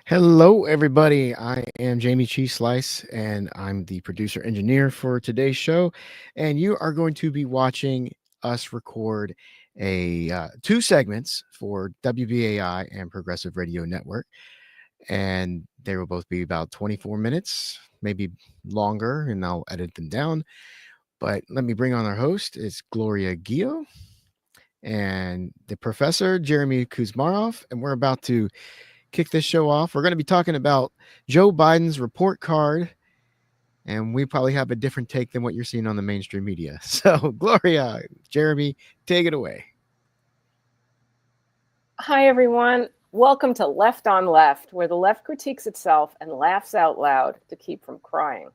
Hello, everybody. I am Jayme CheeseSlice, and I'm the producer engineer for today's show. And you are going to be watching us record two segments for WBAI and Progressive Radio Network, and they will both be about 24 minutes, maybe longer, and I'll edit them down. But let me bring on our host. It's Gloria Guillo and the professor Jayme Kuzmarov, and we're about to kick this show off. We're going to be talking about Joe Biden's report card, and we probably have a different take than what you're seeing on the mainstream media. So, Gloria, Jayme, take it away. Hi, everyone. Welcome to Left on Left, where the left critiques itself and laughs out loud to keep from crying.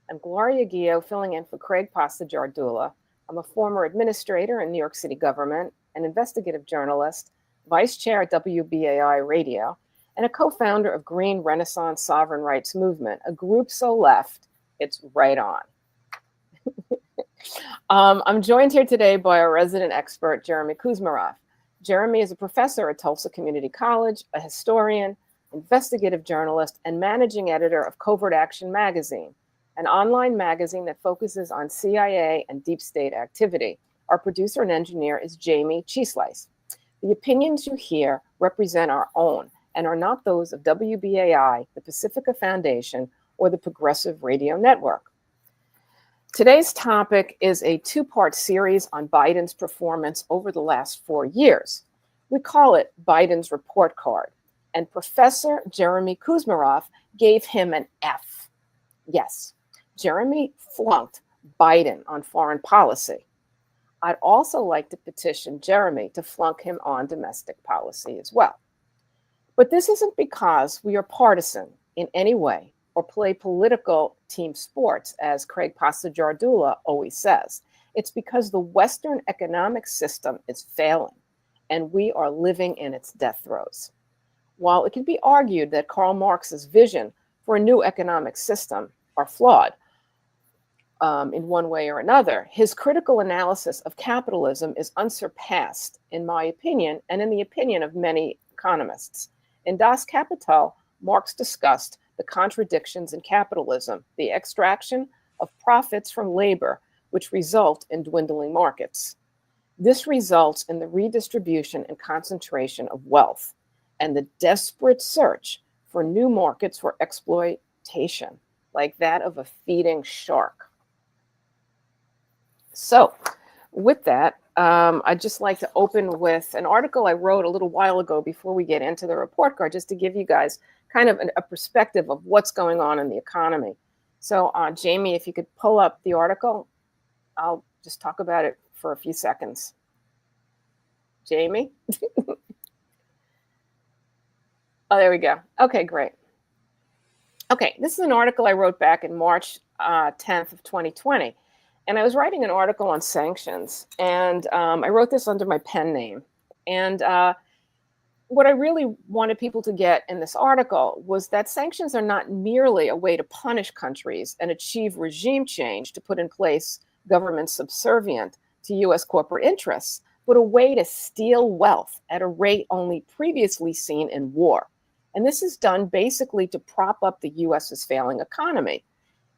I'm Gloria Guillo, filling in for Craig Passagiardula. I'm a former administrator in New York City government, an investigative journalist, vice chair at WBAI Radio, and a co-founder of Green Renaissance Sovereign Rights Movement, a group so left, it's right on. I'm joined here today by our resident expert, Jayme Kuzmarov. Jayme is a professor at Tulsa Community College, a historian, investigative journalist, and managing editor of Covert Action Magazine, an online magazine that focuses on CIA and deep state activity. Our producer and engineer is Jayme CheeseSlice. The opinions you hear represent our own and are not those of WBAI, the Pacifica Foundation, or the Progressive Radio Network. Today's topic is a two-part series on Biden's performance over the last 4 years. We call it Biden's Report Card, and Professor Jayme Kuzmarov gave him an F. Yes, Jayme flunked Biden on foreign policy. I'd also like to petition Jayme to flunk him on domestic policy as well. But this isn't because we are partisan in any way or play political team sports, as Craig Passagiardula always says. It's because the Western economic system is failing, and we are living in its death throes. While it can be argued that Karl Marx's vision for a new economic system are flawed in one way or another, his critical analysis of capitalism is unsurpassed, in my opinion, and in the opinion of many economists. In Das Kapital, Marx discussed the contradictions in capitalism, the extraction of profits from labor, which result in dwindling markets. This results in the redistribution and concentration of wealth and the desperate search for new markets for exploitation, like that of a feeding shark. So, with that, I'd just like to open with an article I wrote a little while ago before we get into the report card, just to give you guys kind of a perspective of what's going on in the economy. So, Jayme, if you could pull up the article, I'll just talk about it for a few seconds. Jayme? Oh, there we go. Okay, great. Okay, this is an article I wrote back in March 10th of 2020. And I was writing an article on sanctions, and I wrote this under my pen name. And what I really wanted people to get in this article was that sanctions are not merely a way to punish countries and achieve regime change to put in place government subservient to U.S. corporate interests, but a way to steal wealth at a rate only previously seen in war. And this is done basically to prop up the U.S.'s failing economy.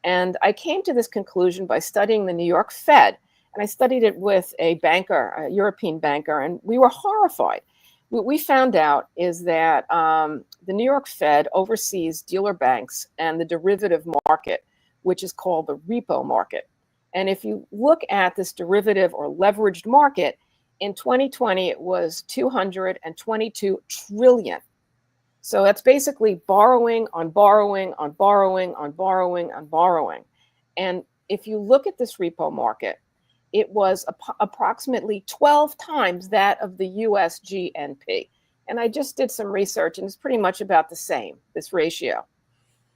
And I came to this conclusion by studying the New York Fed. And I studied it with a banker, a European banker, and we were horrified. What we found out is that the New York Fed oversees dealer banks and the derivative market, which is called the repo market. And if you look at this derivative or leveraged market, in 2020, it was 222 trillion. So that's basically borrowing on borrowing on borrowing on borrowing on borrowing. And if you look at this repo market, it was approximately 12 times that of the US GNP. And I just did some research, and it's pretty much about the same, this ratio.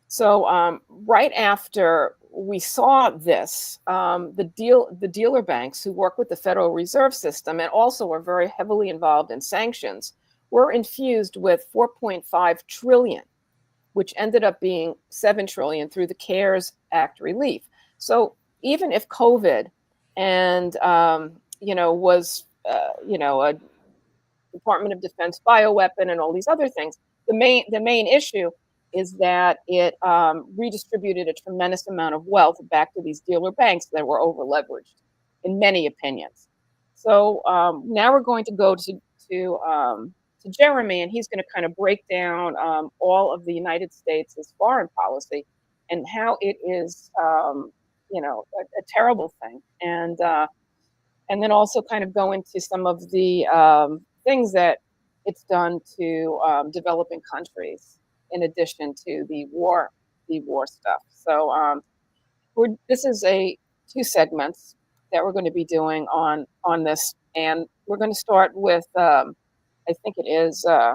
So right after we saw this, the dealer banks who work with the Federal Reserve System and also are very heavily involved in sanctions were infused with 4.5 trillion, which ended up being 7 trillion through the CARES Act relief. So even if COVID and was a Department of Defense bioweapon and all these other things, the main issue is that it redistributed a tremendous amount of wealth back to these dealer banks that were over leveraged, in many opinions. So now we're going to go to Jayme, and he's going to kind of break down all of the United States' foreign policy and how it is, a terrible thing, and then also kind of go into some of the things that it's done to developing countries, in addition to the war stuff. So this is two segments that we're going to be doing on this, and we're going to start with I think it is I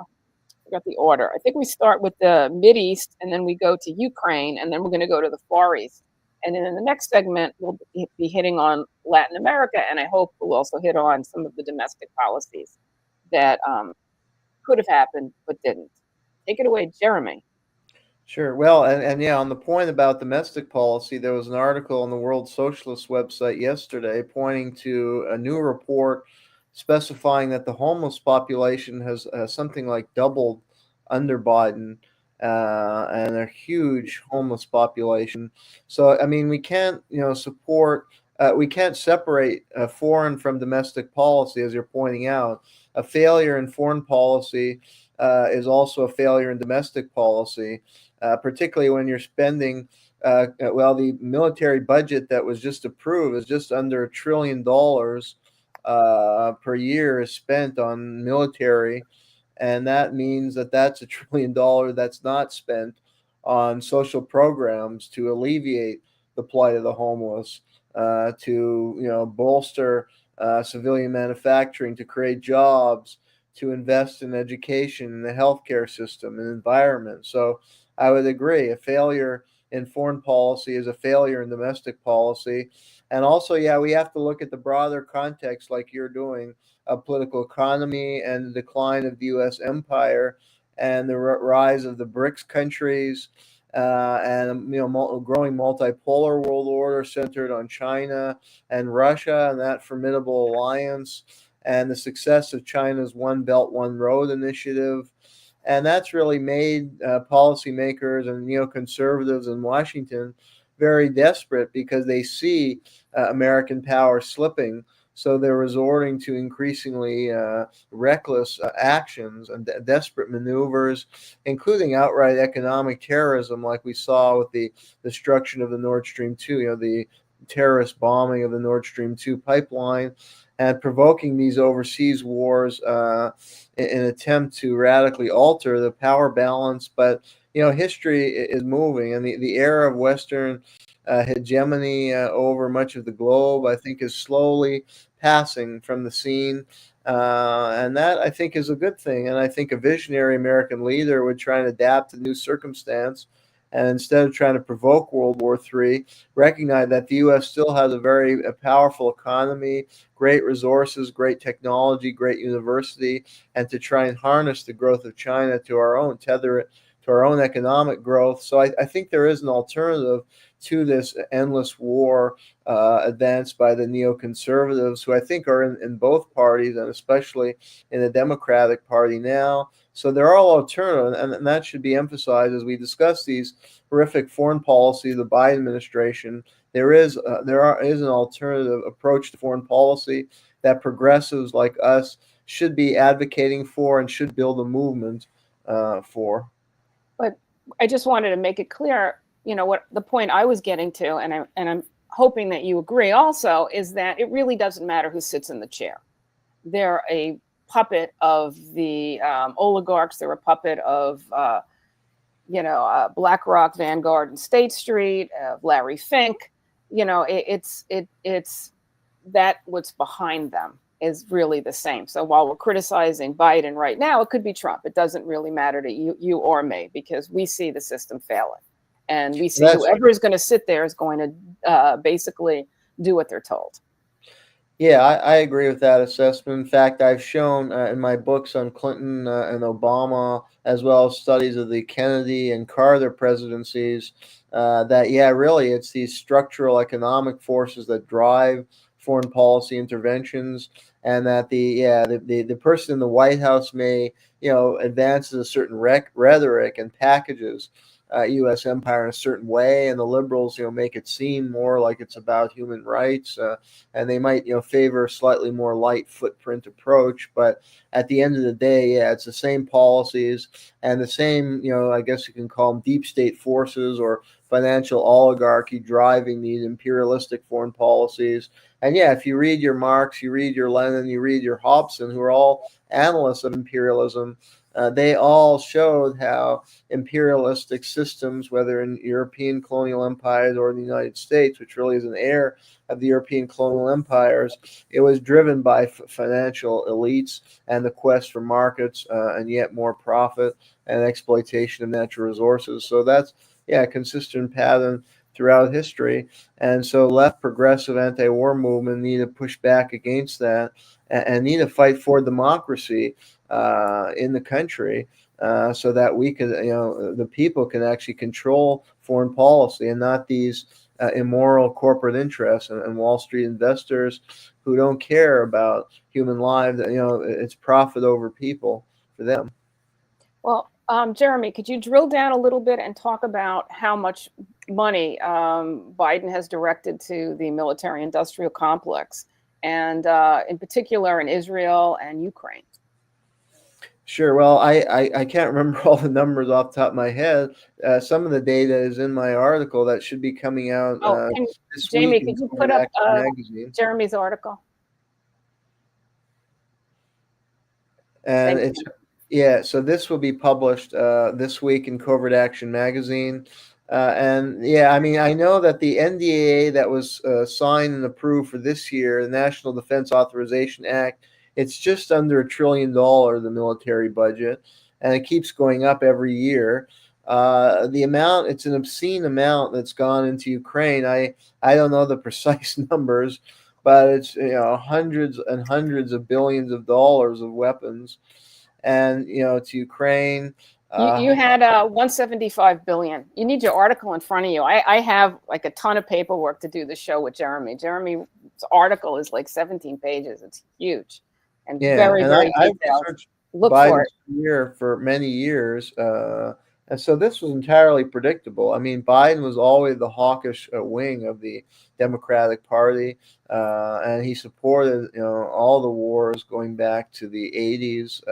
forgot the order. I think we start with the Mideast, and then we go to Ukraine, and then we're going to go to the Far East. And then in the next segment, we'll be hitting on Latin America, and I hope we'll also hit on some of the domestic policies that could have happened but didn't. Take it away, Jayme. Sure. Well, and yeah, on the point about domestic policy, there was an article on the World Socialist website yesterday pointing to a new report specifying that the homeless population has something like doubled under Biden, and a huge homeless population. So, I mean, we can't, we can't separate foreign from domestic policy, as you're pointing out. A failure in foreign policy is also a failure in domestic policy. Particularly when you're spending, the military budget that was just approved is just under $1 trillion per year is spent on military. And that means that that's $1 trillion that's not spent on social programs to alleviate the plight of the homeless, to bolster civilian manufacturing, to create jobs, to invest in education, in the healthcare system, and environment. So I would agree. A failure in foreign policy is a failure in domestic policy. And also, we have to look at the broader context, like you're doing, of political economy and the decline of the U.S. empire and the rise of the BRICS countries, and growing multipolar world order centered on China and Russia and that formidable alliance, and the success of China's One Belt, One Road initiative. And that's really made policymakers and neoconservatives in Washington very desperate because they see American power slipping. So they're resorting to increasingly reckless actions and desperate maneuvers, including outright economic terrorism, like we saw with the destruction of the Nord Stream 2, the terrorist bombing of the Nord Stream 2 pipeline, and provoking these overseas wars in an attempt to radically alter the power balance. But, history is moving, and the era of Western hegemony over much of the globe, I think, is slowly passing from the scene. And that, I think, is a good thing. And I think a visionary American leader would try and adapt to new circumstance. And instead of trying to provoke World War III, recognize that the U.S. still has a very powerful economy, great resources, great technology, great university, and to try and harness the growth of China to our own, tether it to our own economic growth. So I think there is an alternative to this endless war advanced by the neoconservatives, who I think are in both parties, and especially in the Democratic Party now. So there are alternatives, and that should be emphasized as we discuss these horrific foreign policy of the Biden administration. There is an alternative approach to foreign policy that progressives like us should be advocating for and should build a movement for. But I just wanted to make it clear, what the point I was getting to, and I'm hoping that you agree also, is that it really doesn't matter who sits in the chair. They're a puppet of the oligarchs. They're a puppet of BlackRock, Vanguard, and State Street, Larry Fink. It's that what's behind them is really the same. So while we're criticizing Biden right now, it could be Trump. It doesn't really matter to you or me, because we see the system failing, and we see whoever is going to sit there is going to basically do what they're told. Yeah, I agree with that assessment. In fact, I've shown in my books on Clinton and Obama, as well as studies of the Kennedy and Carter presidencies, that, yeah, really, it's these structural economic forces that drive foreign policy interventions, and that the person in the White House may, advances a certain rhetoric and packages U.S. empire in a certain way, and the liberals, make it seem more like it's about human rights, and they might, favor a slightly more light footprint approach. But at the end of the day, yeah, it's the same policies and the same, I guess you can call them deep state forces or financial oligarchy driving these imperialistic foreign policies. And yeah, if you read your Marx, you read your Lenin, you read your Hobson, who are all analysts of imperialism, they all showed how imperialistic systems, whether in European colonial empires or the United States, which really is an heir of the European colonial empires, it was driven by financial elites and the quest for markets and yet more profit and exploitation of natural resources. So that's, a consistent pattern throughout history. And so left progressive anti-war movement need to push back against that and need to fight for democracy in the country, so that we can, the people can actually control foreign policy and not these immoral corporate interests and Wall Street investors who don't care about human lives. It's profit over people for them. Well, Jayme, could you drill down a little bit and talk about how much money Biden has directed to the military-industrial complex, and in particular in Israel and Ukraine? Sure. Well, I can't remember all the numbers off the top of my head. Some of the data is in my article that should be coming out this Jayme, week could in you put up magazine. Jeremy's article? And it's so this will be published this week in Covert Action magazine. And yeah, I mean, I know that the NDAA that was signed and approved for this year, the National Defense Authorization Act, it's just under $1 trillion, the military budget, and it keeps going up every year. The amount, it's an obscene amount that's gone into Ukraine. I don't know the precise numbers, but it's hundreds and hundreds of billions of dollars of weapons, and to Ukraine. You had 175 billion. You need your article in front of you. I have like a ton of paperwork to do the show with Jayme. Jayme's article is like 17 pages. It's huge and very detailed. I've Look Biden's for it. career for many years, and so this was entirely predictable. I mean, Biden was always the hawkish wing of the Democratic Party, and he supported all the wars going back to the 80s.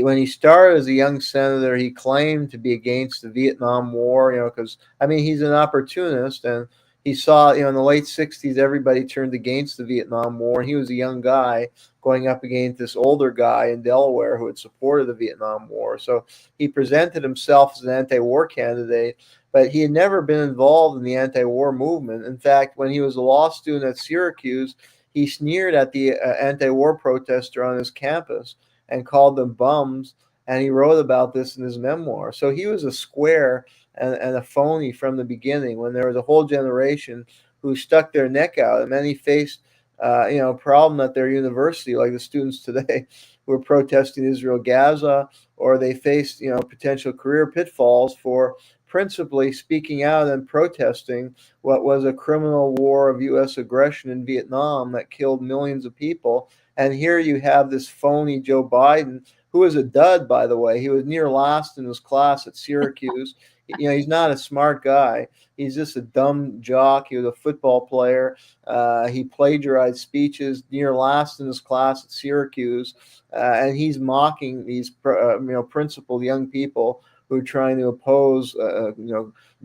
When he started as a young senator, he claimed to be against the Vietnam War, because, I mean, he's an opportunist, and he saw, in the late 60s, everybody turned against the Vietnam War, and he was a young guy going up against this older guy in Delaware who had supported the Vietnam War. So he presented himself as an anti-war candidate, but he had never been involved in the anti-war movement. In fact, when he was a law student at Syracuse, he sneered at the anti-war protester on his campus and called them bums, and he wrote about this in his memoir. So he was a square and a phony from the beginning, when there was a whole generation who stuck their neck out, and many faced problem at their university, like the students today who are protesting Israel Gaza, or they faced potential career pitfalls for principally speaking out and protesting what was a criminal war of U.S. aggression in Vietnam that killed millions of people. And here you have this phony Joe Biden, who is a dud, by the way. He was near last in his class at Syracuse. He's not a smart guy. He's just a dumb jock. He was a football player. He plagiarized speeches, near last in his class at Syracuse, and he's mocking these principled young people who are trying to oppose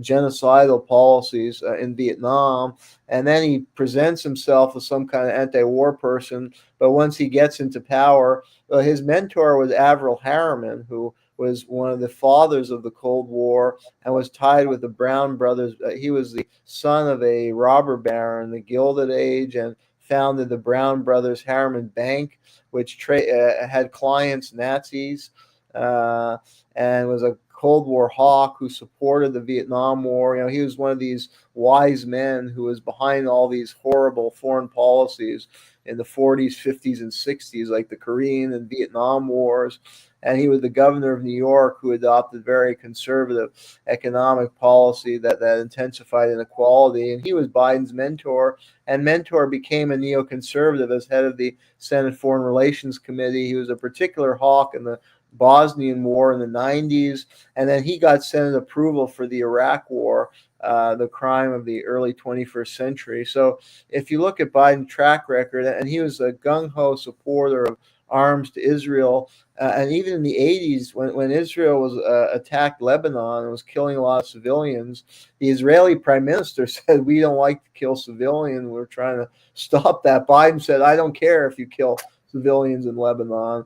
genocidal policies in Vietnam. And then he presents himself as some kind of anti-war person. But once he gets into power, his mentor was Averell Harriman, who was one of the fathers of the Cold War and was tied with the Brown brothers. He was the son of a robber baron in the Gilded Age and founded the Brown Brothers Harriman Bank, which had clients Nazis, and was a Cold War hawk who supported the Vietnam War. He was one of these wise men who was behind all these horrible foreign policies in the 40s, 50s, and 60s, like the Korean and Vietnam Wars. And he was the governor of New York who adopted very conservative economic policy that intensified inequality. And he was Biden's mentor, and mentor became a neoconservative as head of the Senate Foreign Relations Committee. He was a particular hawk in the Bosnian War in the 90s, and then he got Senate approval for the Iraq War, the crime of the early 21st century. So if you look at Biden's track record, and he was a gung-ho supporter of arms to Israel, and even in the 80s, when Israel was attacked Lebanon and was killing a lot of civilians, the Israeli prime minister said, "We don't like to kill civilians. We're trying to stop that." Biden said, "I don't care if you kill civilians in Lebanon."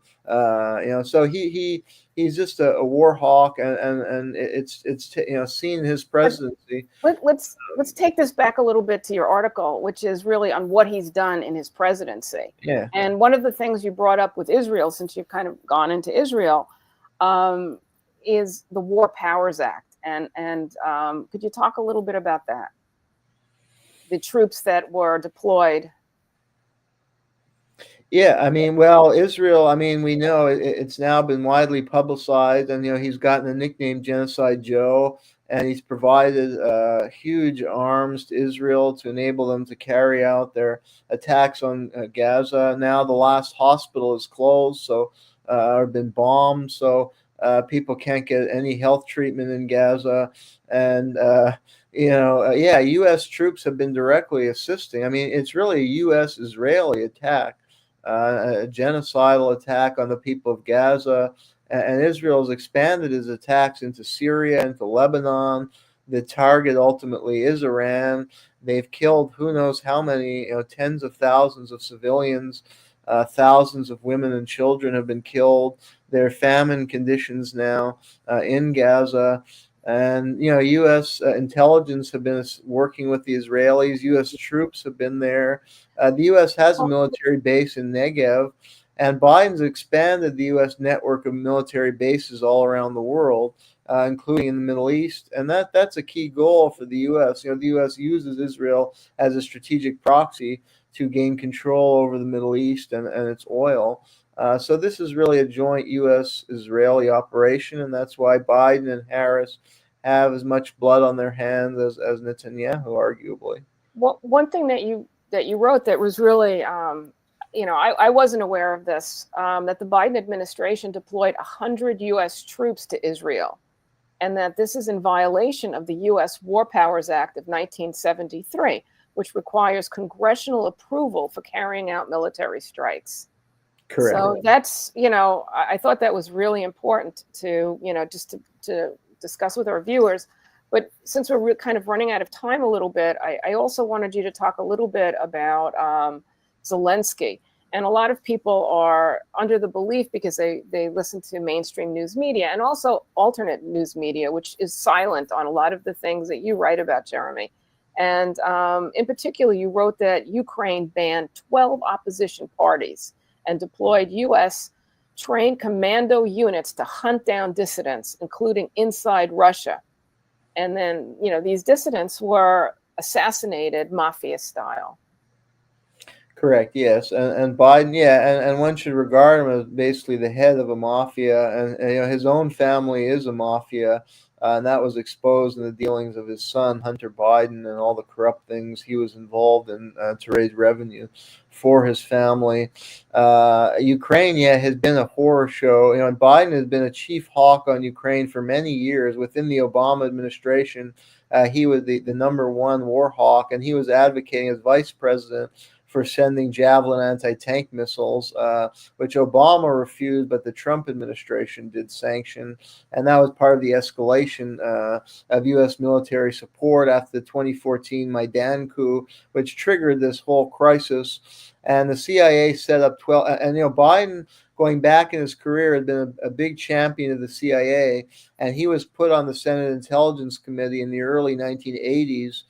So he's just a war hawk, and it's seen his presidency. Let's take this back a little bit to your article, which is really on what he's done in his presidency. Yeah. And one of the things you brought up with Israel, since you've kind of gone into Israel, is the War Powers Act. And could you talk a little bit about that? The troops that were deployed. Yeah, Israel, we know it's now been widely publicized, and he's gotten a nickname Genocide Joe, and he's provided huge arms to Israel to enable them to carry out their attacks on Gaza. Now the last hospital is closed, so or been bombed, so people can't get any health treatment in Gaza, and U.S. troops have been directly assisting. It's really a U.S.-Israeli attack. A genocidal attack on the people of Gaza, and Israel has expanded its attacks into Syria, into Lebanon. The target ultimately is Iran. They've killed who knows how many, tens of thousands of civilians. Thousands of women and children have been killed. There are famine conditions now in Gaza. And, U.S. Intelligence have been working with the Israelis. U.S. troops have been there. The U.S. has a military base in Negev, and Biden's expanded the U.S. network of military bases all around the world, including in the Middle East. And that's a key goal for the U.S. The U.S. uses Israel as a strategic proxy to gain control over the Middle East and its oil. So this is really a joint U.S.-Israeli operation, and that's why Biden and Harris have as much blood on their hands as Netanyahu, arguably. Well, one thing that you wrote that was really, I wasn't aware of this, that the Biden administration deployed 100 U.S. troops to Israel, and that this is in violation of the U.S. War Powers Act of 1973, which requires congressional approval for carrying out military strikes. Correct. So that's, I thought that was really important to, just to discuss with our viewers. But since we're kind of running out of time a little bit, I also wanted you to talk a little bit about Zelensky. And a lot of people are under the belief, because they listen to mainstream news media and also alternate news media, which is silent on a lot of the things that you write about, Jeremy. And in particular, you wrote that Ukraine banned 12 opposition parties and deployed U.S. trained commando units to hunt down dissidents, including inside Russia. And then, these dissidents were assassinated mafia style. Correct. Yes, and Biden, and one should regard him as basically the head of a mafia, and his own family is a mafia. And that was exposed in the dealings of his son, Hunter Biden, and all the corrupt things he was involved in to raise revenue for his family. Ukraine, yeah, has been a horror show. And Biden has been a chief hawk on Ukraine for many years. Within the Obama administration, he was the number one war hawk, and he was advocating as vice president for sending Javelin anti-tank missiles, which Obama refused, but the Trump administration did sanction. And that was part of the escalation of U.S. military support after the 2014 Maidan coup, which triggered this whole crisis. And the CIA set up 12, and Biden, going back in his career, had been a big champion of the CIA, and he was put on the Senate Intelligence Committee in the early 1980s,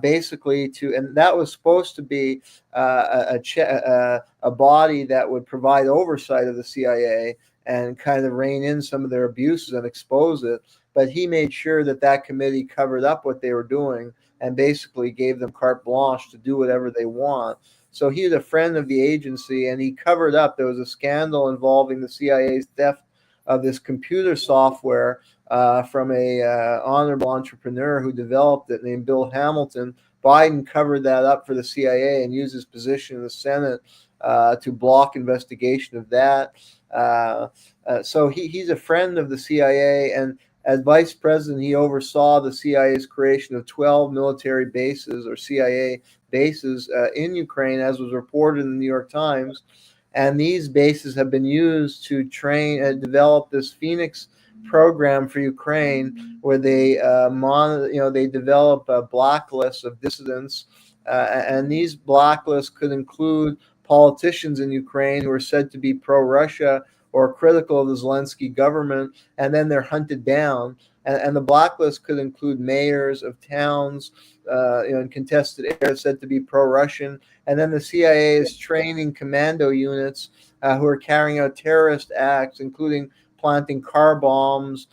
basically and that was supposed to be a body that would provide oversight of the CIA and kind of rein in some of their abuses and expose it. But he made sure that committee covered up what they were doing and basically gave them carte blanche to do whatever they want. So he was a friend of the agency, and he covered up. There was a scandal involving the CIA's theft of this computer software from a honorable entrepreneur who developed it named Bill Hamilton. Biden covered that up for the CIA and used his position in the Senate to block investigation of that. So he's a friend of the CIA, and as vice president, he oversaw the CIA's creation of 12 military bases, or CIA bases, in Ukraine, as was reported in the New York Times. And these bases have been used to train and develop this Phoenix program for Ukraine, where they they develop blacklists of dissidents, and these blacklists could include politicians in Ukraine who are said to be pro-Russia or critical of the Zelensky government, and then they're hunted down. And the blacklist could include mayors of towns in contested areas said to be pro-Russian. And then the CIA is training commando units who are carrying out terrorist acts, including planting car bombs,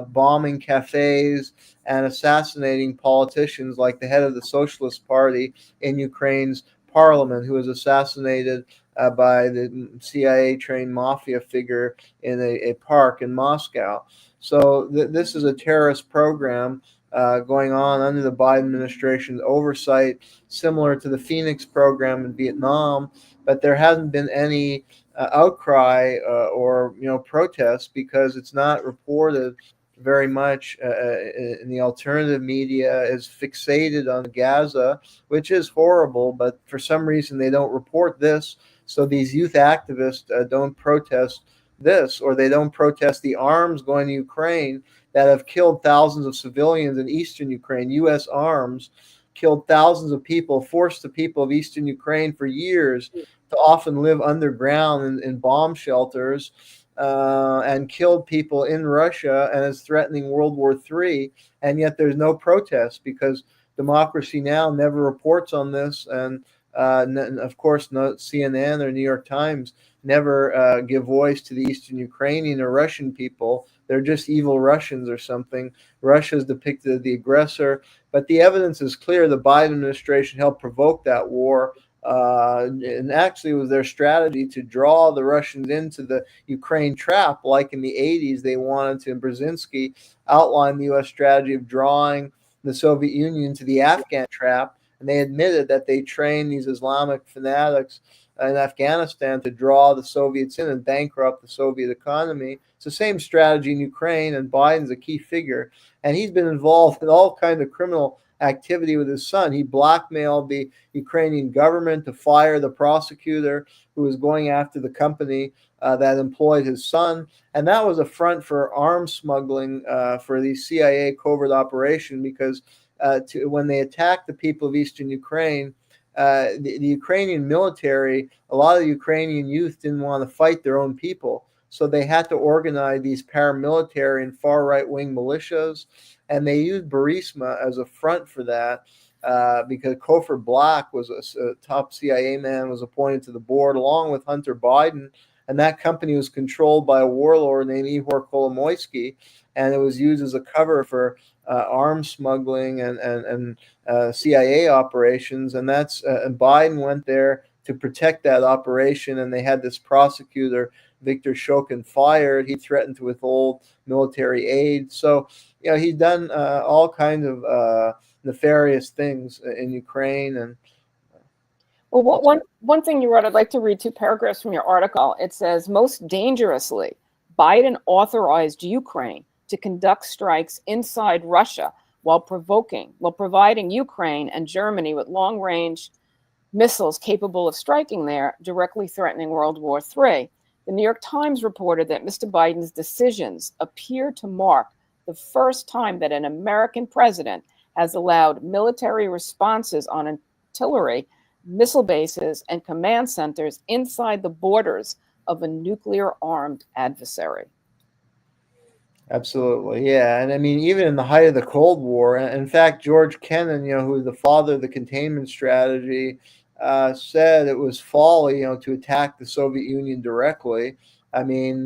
bombing cafes, and assassinating politicians like the head of the Socialist Party in Ukraine's parliament, who was assassinated by the CIA-trained mafia figure in a park in Moscow. So this is a terrorist program going on under the Biden administration's oversight, similar to the Phoenix program in Vietnam, but there hasn't been any outcry or protest because it's not reported very much in the alternative media. Is fixated on Gaza, which is horrible, but for some reason they don't report this. So these youth activists don't protest this, or they don't protest the arms going to Ukraine that have killed thousands of civilians in eastern Ukraine. U.S. arms killed thousands of people, forced the people of eastern Ukraine for years to often live underground in bomb shelters, and killed people in Russia, and is threatening World War III. And yet there's no protest because Democracy Now! Never reports on this. And of course, no CNN or New York Times never give voice to the Eastern Ukrainian or Russian people. They're just evil Russians or something. Russia is depicted as the aggressor, but the evidence is clear. The Biden administration helped provoke that war, and actually it was their strategy to draw the Russians into the Ukraine trap, like in the 80s they wanted to. And Brzezinski outlined the U.S. strategy of drawing the Soviet Union to the Afghan trap, and they admitted that they trained these Islamic fanatics in Afghanistan to draw the Soviets in and bankrupt the Soviet economy. It's the same strategy in Ukraine, and Biden's a key figure. And he's been involved in all kinds of criminal activity with his son. He blackmailed the Ukrainian government to fire the prosecutor who was going after the company that employed his son. And that was a front for arms smuggling for the CIA covert operation, because when they attacked the people of eastern Ukraine, the Ukrainian military, a lot of the Ukrainian youth didn't want to fight their own people. So they had to organize these paramilitary and far right-wing militias, and they used Burisma as a front for that because Kofor Black was a top CIA man, was appointed to the board along with Hunter Biden, and that company was controlled by a warlord named Ihor Kolomoisky, and it was used as a cover for arms smuggling and CIA operations. And that's and Biden went there to protect that operation. And they had this prosecutor, Victor Shokin, fired. He threatened to withhold military aid. So, he's done all kinds of nefarious things in Ukraine. And well, one thing you wrote, I'd like to read 2 paragraphs from your article. It says, most dangerously, Biden authorized Ukraine to conduct strikes inside Russia while providing Ukraine and Germany with long-range missiles capable of striking there, directly threatening World War III. The New York Times reported that Mr. Biden's decisions appear to mark the first time that an American president has allowed military responses on artillery, missile bases, and command centers inside the borders of a nuclear-armed adversary. Absolutely, yeah. And I mean, even in the height of the Cold War, and in fact, George Kennan, who is the father of the containment strategy, said it was folly, to attack the Soviet Union directly. I mean,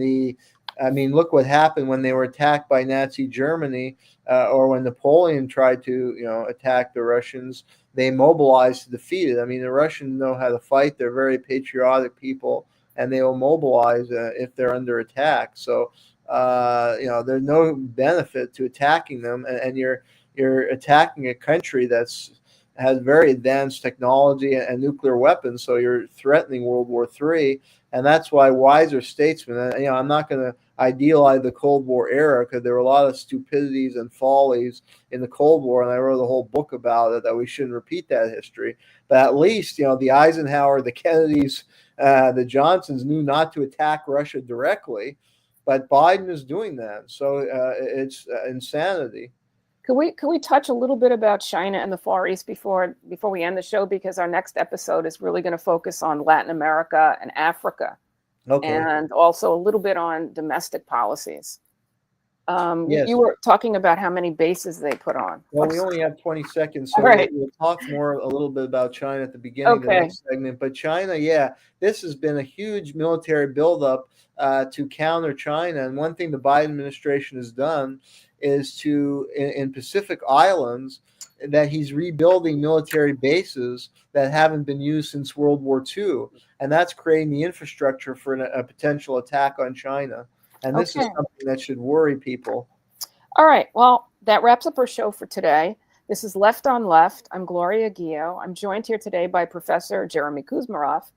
look what happened when they were attacked by Nazi Germany, or when Napoleon tried to, attack the Russians. They mobilized to defeat it. I mean, the Russians know how to fight. They're very patriotic people, and they will mobilize if they're under attack. So, there's no benefit to attacking them, and you're attacking a country has very advanced technology and nuclear weapons. So you're threatening World War III, and that's why wiser statesmen. I'm not going to idealize the Cold War era, because there were a lot of stupidities and follies in the Cold War, and I wrote a whole book about it, that we shouldn't repeat that history. But at least the Eisenhower, the Kennedys, the Johnsons knew not to attack Russia directly. But Biden is doing that, so it's insanity. Could we touch a little bit about China and the Far East before we end the show? Because our next episode is really going to focus on Latin America and Africa, and also a little bit on domestic policies. Yes. You were talking about how many bases they put on. Well, we only have 20 seconds, so we'll talk a little bit about China at the beginning of the next segment. But China, this has been a huge military buildup to counter China. And one thing the Biden administration has done is in Pacific Islands, that he's rebuilding military bases that haven't been used since World War II. And that's creating the infrastructure for a potential attack on China. And this is something that should worry people. All right. Well, that wraps up our show for today. This is Left on Left. I'm Gloria Guillo. I'm joined here today by Professor Jayme Kuzmarov.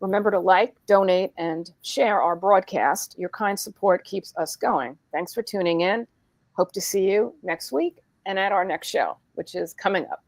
Remember to like, donate, and share our broadcast. Your kind support keeps us going. Thanks for tuning in. Hope to see you next week and at our next show, which is coming up.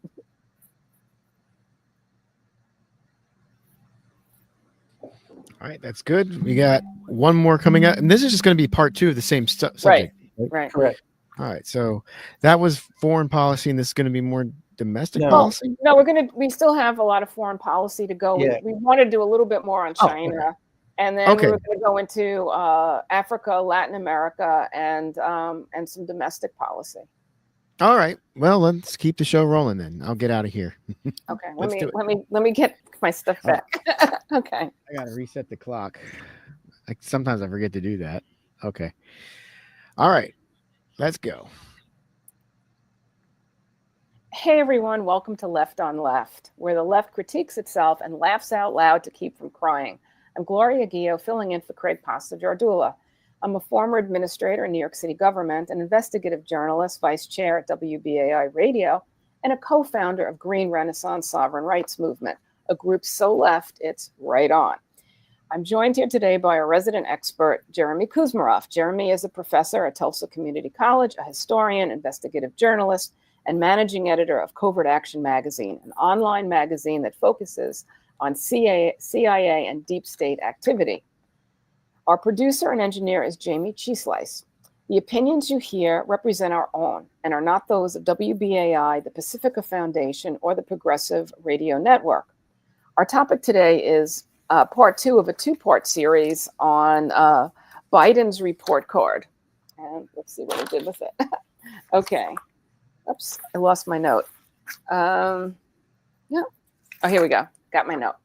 All right, that's good. We got one more coming up, and this is just going to be part 2 of the same subject. Right. Correct. All right, so that was foreign policy, and this is going to be more domestic policy? No, we still have a lot of foreign policy to go. Yeah. We want to do a little bit more on China, and then we were going to go into Africa, Latin America, and some domestic policy. All right. Well, let's keep the show rolling then. I'll get out of here. Okay. Let me get my stuff back. Okay. I got to reset the clock. Sometimes I forget to do that. Okay. All right. Let's go. Hey, everyone. Welcome to Left on Left, where the left critiques itself and laughs out loud to keep from crying. I'm Gloria Guillo, filling in for Craig Pasta-Jardula. I'm a former administrator in New York City government, an investigative journalist, vice chair at WBAI Radio, and a co-founder of Green Renaissance Sovereign Rights Movement, a group so left it's right on. I'm joined here today by a resident expert, Jayme Kuzmarov. Jayme is a professor at Tulsa Community College, a historian, investigative journalist, and managing editor of Covert Action Magazine, an online magazine that focuses on CIA and deep state activity. Our producer and engineer is Jayme CheeseSlice. The opinions you hear represent our own and are not those of WBAI, the Pacifica Foundation, or the Progressive Radio Network. Our topic today is part 2 of a 2-part series on Biden's report card. And let's see what I did with it. Okay. Oops, I lost my note. Oh, here we go. Got my note.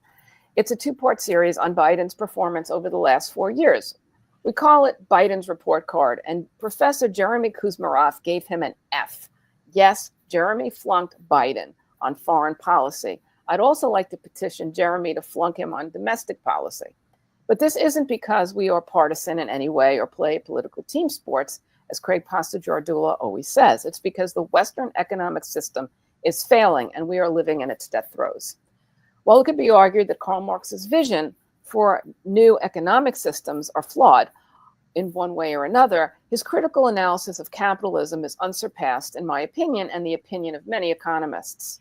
It's a 2-part series on Biden's performance over the last 4 years. We call it Biden's report card, and Professor Jayme Kuzmarov gave him an F. Yes, Jayme flunked Biden on foreign policy. I'd also like to petition Jeremy to flunk him on domestic policy. But this isn't because we are partisan in any way or play political team sports, as Craig Pastor-Jardula always says. It's because the Western economic system is failing and we are living in its death throes. While it could be argued that Karl Marx's vision for new economic systems are flawed in one way or another, his critical analysis of capitalism is unsurpassed, in my opinion, and the opinion of many economists.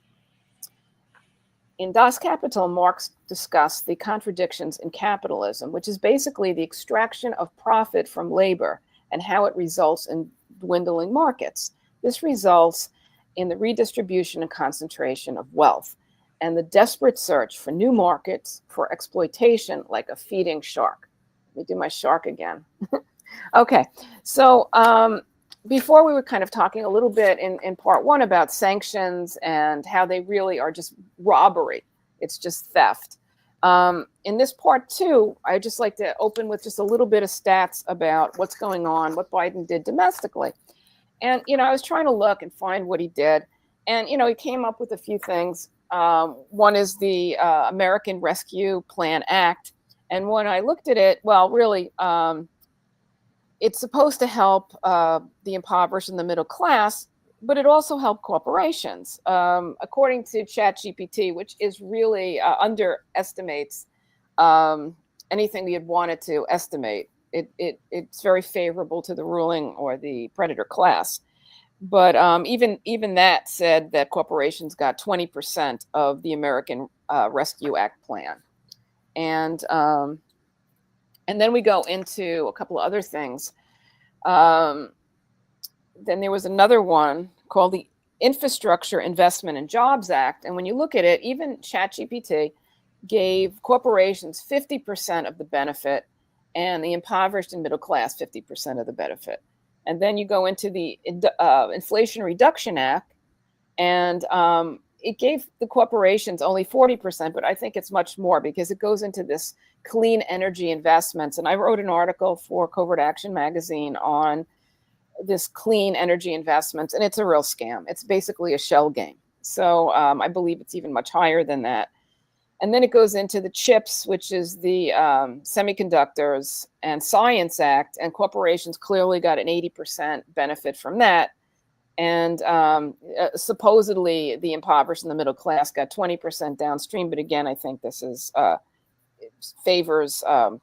In Das Kapital, Marx discussed the contradictions in capitalism, which is basically the extraction of profit from labor and how it results in dwindling markets. This results in the redistribution and concentration of wealth and the desperate search for new markets for exploitation like a feeding shark. Let me do my shark again. Okay, so before we were kind of talking a little bit in part one about sanctions and how they really are just robbery. It's just theft. In this part two, I'd just like to open with just a little bit of stats about what's going on, what Biden did domestically. And, you know, I was trying to look and find what he did. And, you know, he came up with a few things. One is the American Rescue Plan Act. And when I looked at it, well, really, it's supposed to help the impoverished and the middle class, but it also helped corporations. According to ChatGPT, which is really underestimates anything we had wanted to estimate. It's very favorable to the ruling or the predator class. But even that said that corporations got 20% of the American Rescue Act plan. And then we go into a couple of other things. Then there was another one called the Infrastructure Investment and Jobs Act. And when you look at it, even ChatGPT gave corporations 50% of the benefit and the impoverished and middle class 50% of the benefit. And then you go into the Inflation Reduction Act, and it gave the corporations only 40%, but I think it's much more because it goes into this clean energy investments. And I wrote an article for Covert Action magazine on this clean energy investments, and it's a real scam. It's basically a shell game. So I believe it's even much higher than that. And then it goes into the CHIPS, which is the Semiconductors and Science Act, and corporations clearly got an 80% benefit from that. And supposedly the impoverished and the middle class got 20% downstream. But again, I think this is favors the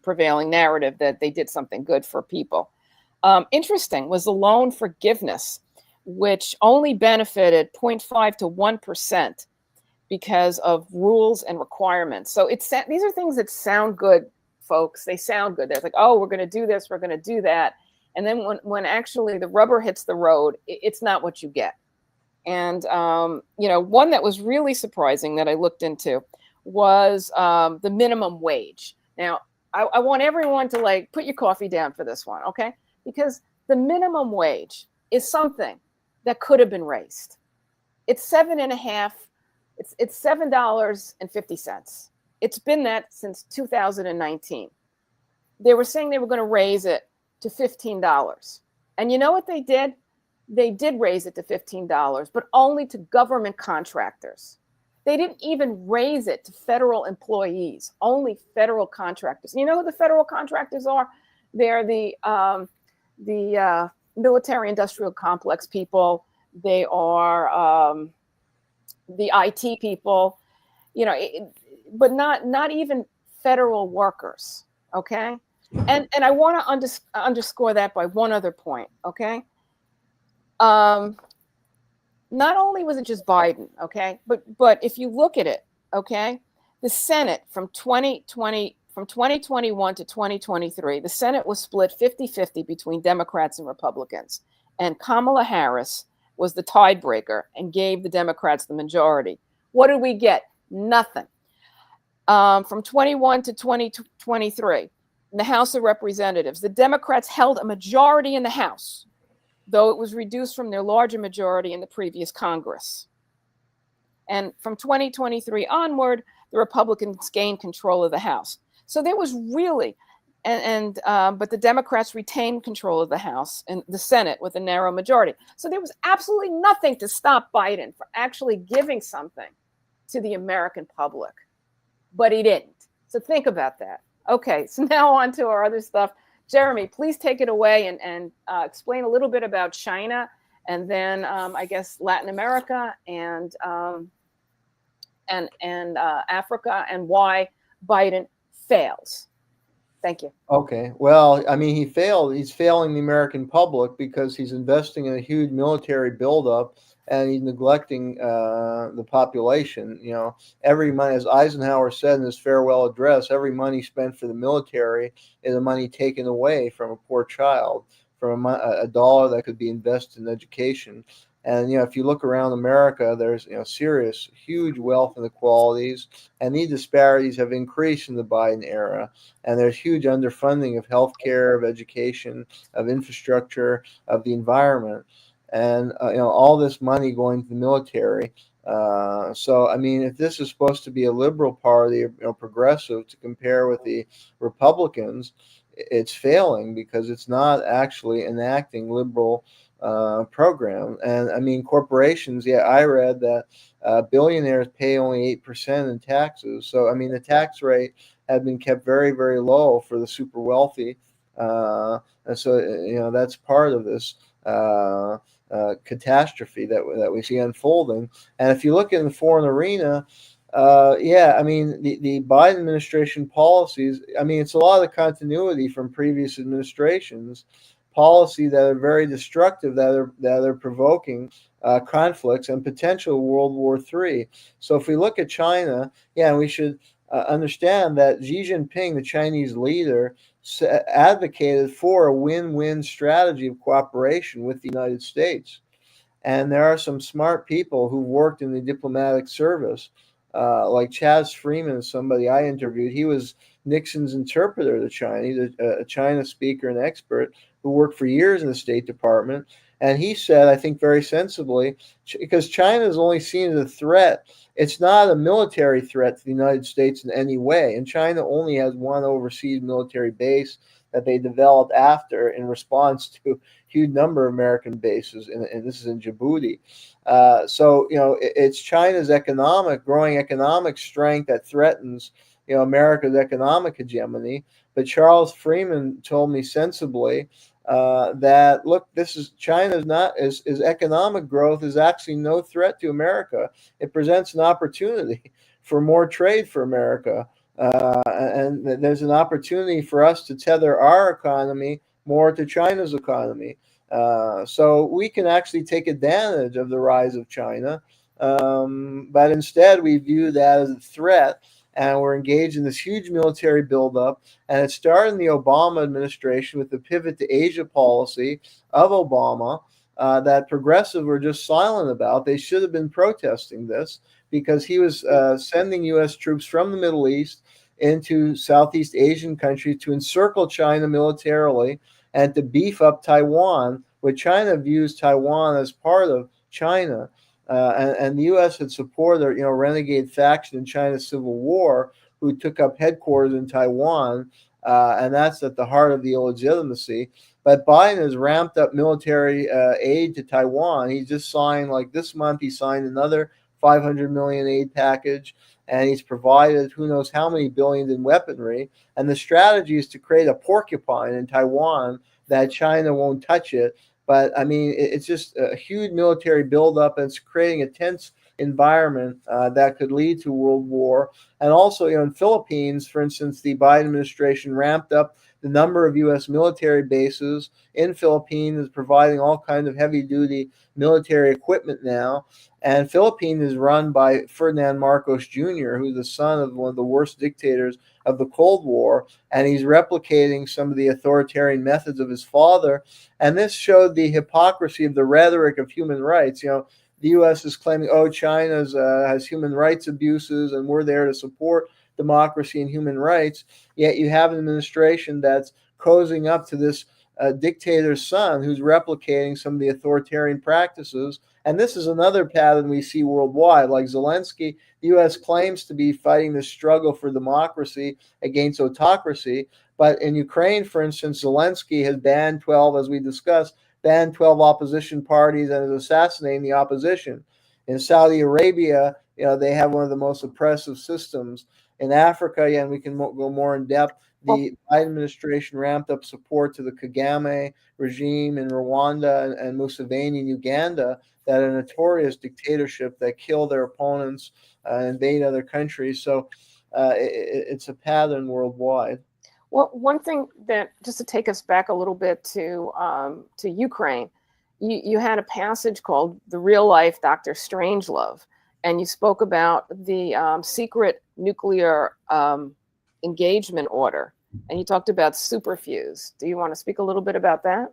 prevailing narrative that they did something good for people. Interesting was the loan forgiveness, which only benefited 0.5 to 1% because of rules and requirements. So these are things that sound good, folks. They sound good. They're like, oh, we're going to do this, we're going to do that. And then when actually the rubber hits the road, it's not what you get. And, one that was really surprising that I looked into was the minimum wage. Now, I want everyone to put your coffee down for this one, okay? Because the minimum wage is something that could have been raised. It's $7.50. It's been that since 2019. They were saying they were going to raise it to $15. And you know what they did? They did raise it to $15, but only to government contractors. They didn't even raise it to federal employees, only federal contractors. You know who the federal contractors are? They're the military industrial complex people. They are the IT people, but not even federal workers, okay? And I want to underscore that by one other point, okay? Not only was it just Biden, okay, but if you look at it, okay, the Senate from 2021 to 2023, the Senate was split 50-50 between Democrats and Republicans, and Kamala Harris was the tiebreaker and gave the Democrats the majority. What did we get? Nothing. From 21 to 2023, in the House of Representatives, the Democrats held a majority in the House, though it was reduced from their larger majority in the previous Congress. And from 2023 onward, the Republicans gained control of the House. So there was really But the Democrats retained control of the House and the Senate with a narrow majority. So there was absolutely nothing to stop Biden from actually giving something to the American public, but he didn't. So think about that. Okay, so now on to our other stuff. Jayme, please take it away and explain a little bit about China, and then I guess Latin America and Africa, and why Biden fails. Thank you. Okay. Well, I mean, he failed. He's failing the American public because he's investing in a huge military buildup and he's neglecting the population. You know, every money, as Eisenhower said in his farewell address, every money spent for the military is a money taken away from a poor child, from a dollar that could be invested in education. And, you know, if you look around America, there's, you know, serious, huge wealth inequalities, and these disparities have increased in the Biden era. And there's huge underfunding of healthcare, of education, of infrastructure, of the environment, and you know, all this money going to the military. So, I mean, if this is supposed to be a liberal party, you know, progressive, to compare with the Republicans, it's failing because it's not actually enacting liberal program. And I mean, corporations, yeah, I read that billionaires pay only 8% in taxes. So, I mean, the tax rate had been kept very, very low for the super wealthy. And so, you know, that's part of this catastrophe that we see unfolding. And if you look in the foreign arena, yeah, I mean, the Biden administration policies, I mean, it's a lot of continuity from previous administrations, policy that are very destructive, that are provoking conflicts and potential World War III. So if we look at China, yeah, we should understand that Xi Jinping, the Chinese leader, advocated for a win-win strategy of cooperation with the United States. And there are some smart people who worked in the diplomatic service, like Chaz Freeman, somebody I interviewed. He was Nixon's interpreter to China, a China speaker and expert who worked for years in the State Department. And he said, I think very sensibly, because China is only seen as a threat, it's not a military threat to the United States in any way. And China only has one overseas military base that they developed after in response to a huge number of American bases, and this is in Djibouti. So, you know, it's China's growing economic strength that threatens, you know, America's economic hegemony. But Charles Freeman told me sensibly that, look, China's not, is economic growth is actually no threat to America. It presents an opportunity for more trade for America. And there's an opportunity for us to tether our economy more to China's economy. So we can actually take advantage of the rise of China. But instead, we view that as a threat. And we're engaged in this huge military buildup. And it started in the Obama administration with the pivot to Asia policy of Obama that progressives were just silent about. They should have been protesting this because he was sending U.S. troops from the Middle East into Southeast Asian countries to encircle China militarily and to beef up Taiwan, which China views Taiwan as part of China. And the U.S. had supported, you know, renegade faction in China's civil war who took up headquarters in Taiwan, and that's at the heart of the illegitimacy. But Biden has ramped up military aid to Taiwan. He just signed, like this month, he signed another $500 million aid package, and he's provided who knows how many billions in weaponry. And the strategy is to create a porcupine in Taiwan that China won't touch it. But I mean, it's just a huge military buildup, and it's creating a tense environment that could lead to world war. And also, you know, in Philippines, for instance, the Biden administration ramped up the number of U.S. military bases in Philippines, is providing all kinds of heavy-duty military equipment now. And Philippines is run by Ferdinand Marcos Jr., who's the son of one of the worst dictators of the Cold War, and he's replicating some of the authoritarian methods of his father. And this showed the hypocrisy of the rhetoric of human rights. You know, the U.S. is claiming, oh, China has human rights abuses, and we're there to support democracy and human rights. Yet you have an administration that's cozying up to this dictator's son who's replicating some of the authoritarian practices. And this is another pattern we see worldwide. Like Zelensky, the U.S. claims to be fighting this struggle for democracy against autocracy, But in Ukraine, for instance, Zelensky has banned 12, as we discussed, banned 12 opposition parties and is assassinating the opposition. In Saudi Arabia, they have one of the most oppressive systems. In Africa, and we can go more in depth, the Biden administration ramped up support to the Kagame regime in Rwanda and Museveni in Uganda, that are a notorious dictatorship that kill their opponents, invade other countries. So it's a pattern worldwide. Well, one thing that, just to take us back a little bit to Ukraine, you had a passage called "The Real Life Dr. Strangelove," and you spoke about the secret nuclear engagement order, and you talked about superfuse. Do you want to speak a little bit about that?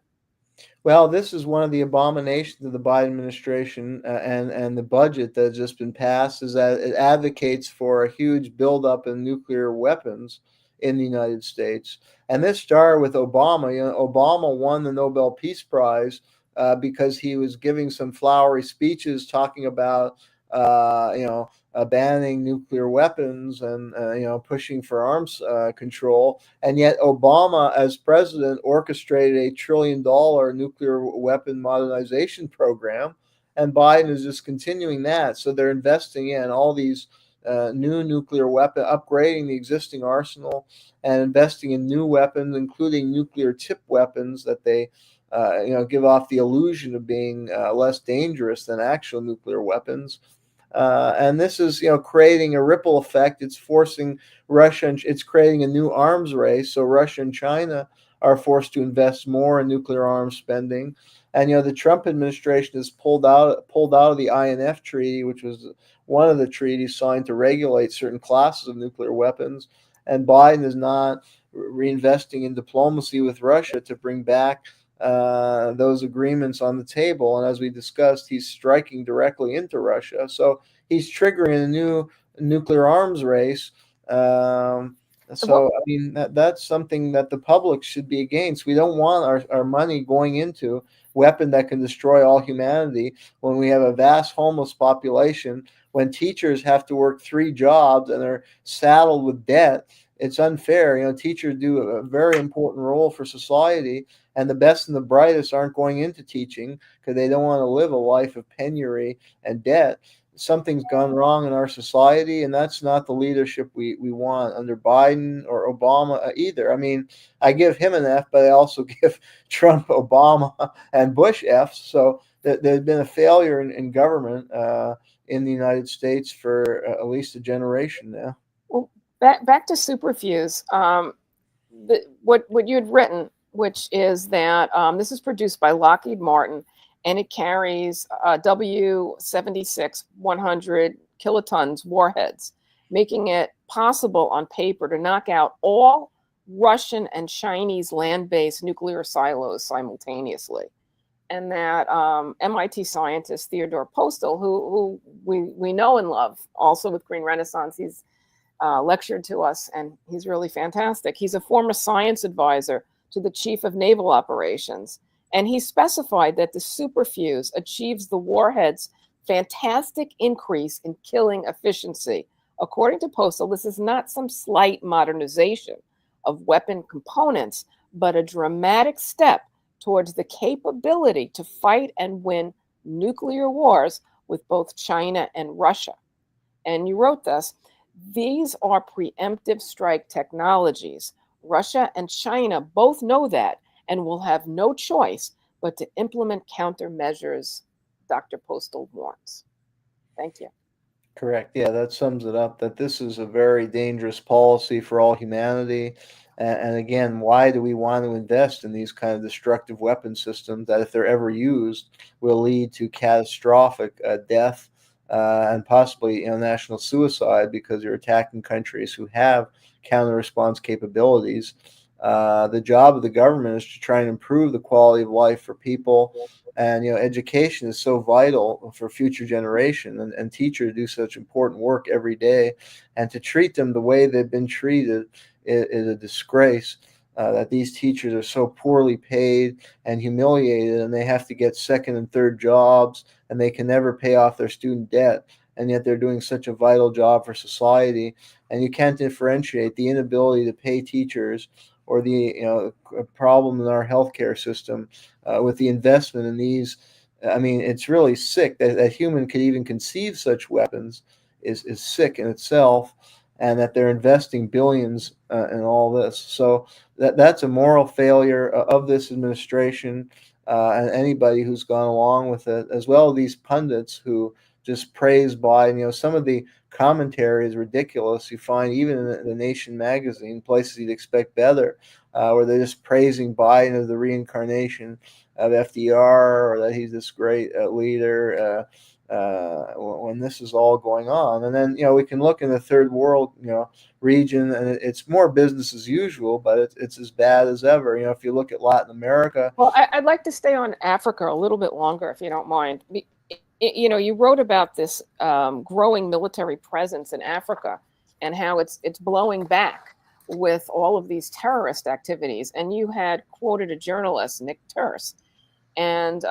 Well, this is one of the abominations of the Biden administration, and the budget that has just been passed, is that it advocates for a huge buildup in nuclear weapons in the United States. And this started with Obama. Obama won the Nobel Peace Prize because he was giving some flowery speeches talking about banning nuclear weapons and pushing for arms control. And yet Obama, as president, orchestrated a $1 trillion nuclear weapon modernization program, and Biden is just continuing that. So they're investing in all these new nuclear weapon, upgrading the existing arsenal, and investing in new weapons, including nuclear tip weapons that they give off the illusion of being less dangerous than actual nuclear weapons. And this is, creating a ripple effect. It's forcing Russia, and it's creating a new arms race. So Russia and China are forced to invest more in nuclear arms spending. And the Trump administration has pulled out of the INF treaty, which was one of the treaties signed to regulate certain classes of nuclear weapons. And Biden is not reinvesting in diplomacy with Russia to bring back those agreements on the table. And as we discussed, he's striking directly into Russia. So he's triggering a new nuclear arms race. So, I mean, that's something that the public should be against. We don't want our money going into weapon that can destroy all humanity when we have a vast homeless population, when teachers have to work 3 jobs and are saddled with debt. It's unfair. Teachers do a very important role for society, and the best and the brightest aren't going into teaching because they don't want to live a life of penury and debt. Something's gone wrong in our society, and that's not the leadership we want under Biden or Obama either. I mean, I give him an F, but I also give Trump, Obama, and Bush Fs. So there's been a failure in government in the United States for at least a generation now. Well, back to superfuse. What you had written, which is that this is produced by Lockheed Martin, and it carries W76 100 kilotons warheads, making it possible on paper to knock out all Russian and Chinese land-based nuclear silos simultaneously. And that MIT scientist Theodore Postel, who we know and love, also with Green Renaissance, he's lectured to us, and he's really fantastic. He's a former science advisor to the Chief of Naval Operations, and he specified that the superfuse achieves the warhead's fantastic increase in killing efficiency. According to Postel, this is not some slight modernization of weapon components, but a dramatic step towards the capability to fight and win nuclear wars with both China and Russia. And you wrote this: these are preemptive strike technologies. Russia and China both know that and will have no choice but to implement countermeasures, Dr. Postel warns. Thank you. Correct. Yeah, that sums it up, that this is a very dangerous policy for all humanity. And again, why do we want to invest in these kind of destructive weapon systems that, if they're ever used, will lead to catastrophic death and possibly national suicide, because you're attacking countries who have counter response capabilities. The job of the government is to try and improve the quality of life for people. And education is so vital for future generation, and teachers do such important work every day. And to treat them the way they've been treated is a disgrace. That these teachers are so poorly paid and humiliated, and they have to get second and third jobs, and they can never pay off their student debt, and yet they're doing such a vital job for society. And you can't differentiate the inability to pay teachers or the problem in our healthcare system with the investment in these. I mean, it's really sick that a human could even conceive such weapons is sick in itself, and that they're investing billions in all this. So that's a moral failure of this administration and anybody who's gone along with it, as well as these pundits who just praise Biden. Some of the commentary is ridiculous. You find even in the Nation magazine, places you'd expect better, where they're just praising Biden as the reincarnation of FDR, or that he's this great leader. When this is all going on, and then we can look in the third world region, and it's more business as usual, but it's as bad as ever. If you look at Latin America. Well, I'd like to stay on Africa a little bit longer, if you don't mind. You wrote about this growing military presence in Africa and how it's blowing back with all of these terrorist activities. And you had quoted a journalist, Nick Turse, and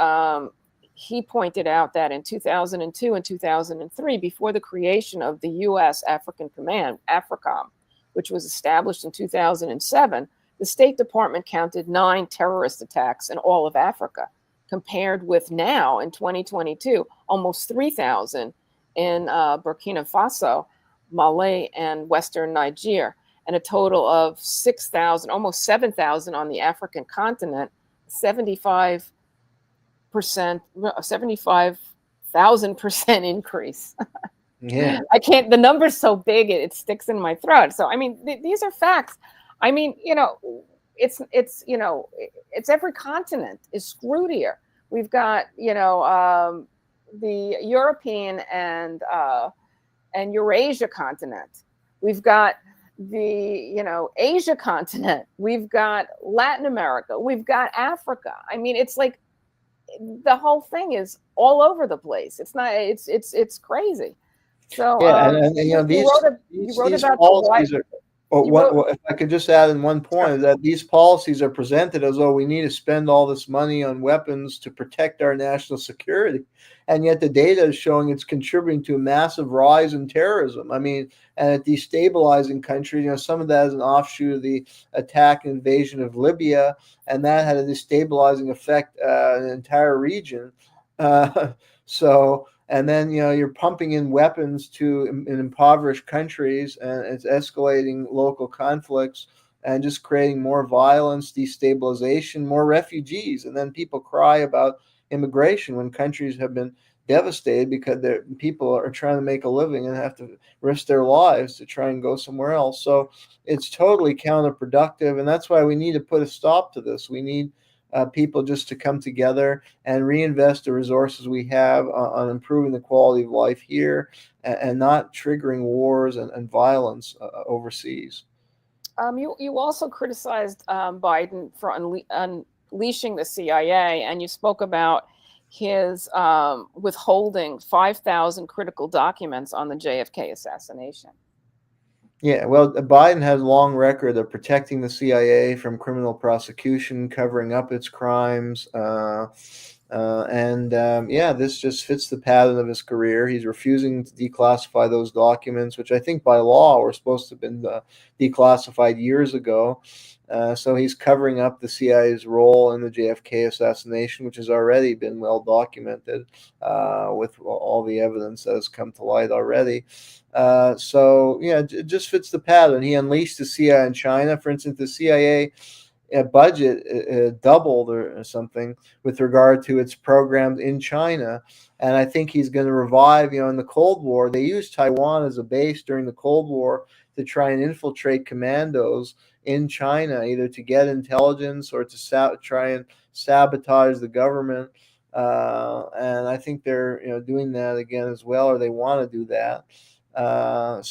he pointed out that in 2002 and 2003, before the creation of the U.S. African Command, AFRICOM, which was established in 2007, the State Department counted 9 terrorist attacks in all of Africa, compared with now in 2022, almost 3,000 in Burkina Faso, Mali, and Western Niger, and a total of 6,000, almost 7,000 on the African continent, 75,000% increase. Yeah. I can't, the number's so big, it sticks in my throat. So, I mean, these are facts. I mean, it's every continent is screwed here. We've got, the European and Eurasia continent. We've got the, Asia continent. We've got Latin America. We've got Africa. I mean, it's like the whole thing is all over the place. It's not, it's crazy. So, yeah, and these policies are. If I could just add in one point, that these policies are presented as though we need to spend all this money on weapons to protect our national security, and yet the data is showing it's contributing to a massive rise in terrorism. I mean, and destabilizing countries. Some of that is an offshoot of the attack and invasion of Libya, and that had a destabilizing effect on an entire region. And then, you're pumping in weapons in impoverished countries, and it's escalating local conflicts and just creating more violence, destabilization, more refugees. And then people cry about immigration when countries have been devastated because their people are trying to make a living and have to risk their lives to try and go somewhere else. So it's totally counterproductive. And that's why we need to put a stop to this. We need people just to come together and reinvest the resources we have on improving the quality of life here, and not triggering wars and violence overseas. You also criticized Biden for unleashing the CIA, and you spoke about his withholding 5,000 critical documents on the JFK assassination. Yeah, well, Biden has a long record of protecting the CIA from criminal prosecution, covering up its crimes. This just fits the pattern of his career. He's refusing to declassify those documents, which I think by law were supposed to have been declassified years ago. So he's covering up the CIA's role in the JFK assassination, which has already been well documented with all the evidence that has come to light already. It just fits the pattern. He unleashed the CIA in China. For instance, the CIA budget doubled or something with regard to its programs in China. And I think he's going to revive, in the Cold War. They used Taiwan as a base during the Cold War to try and infiltrate commandos in China, either to get intelligence or to try and sabotage the government. And I think they're doing that again as well, or they want to do that. The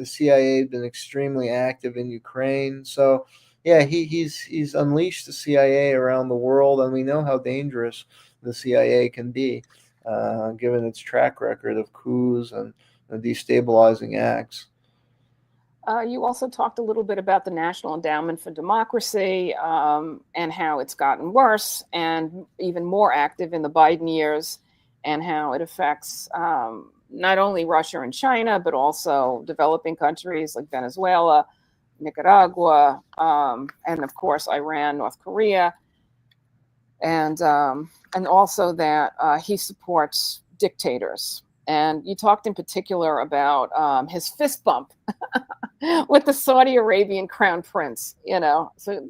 CIA has been extremely active in Ukraine. So yeah, he's unleashed the CIA around the world, and we know how dangerous the CIA can be, given its track record of coups and destabilizing acts. You also talked a little bit about the National Endowment for Democracy and how it's gotten worse and even more active in the Biden years, and how it affects not only Russia and China, but also developing countries like Venezuela, Nicaragua, and of course Iran, North Korea, and also that he supports dictators. And you talked in particular about his fist bump with the Saudi Arabian crown prince. So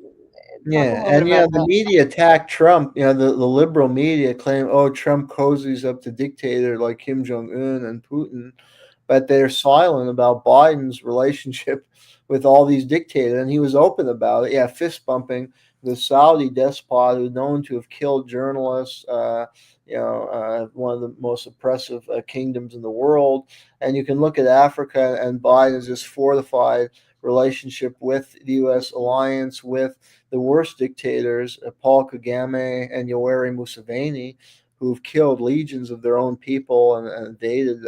Yeah, and the media attacked Trump. The liberal media claim, oh, Trump cozies up to dictator like Kim Jong-un and Putin, but they're silent about Biden's relationship with all these dictators, and he was open about it. Yeah, fist bumping the Saudi despot who's known to have killed journalists. One of the most oppressive kingdoms in the world. And you can look at Africa, and Biden has just fortified relationship with the U.S. alliance with the worst dictators, Paul Kagame and Yoweri Museveni, who've killed legions of their own people and invaded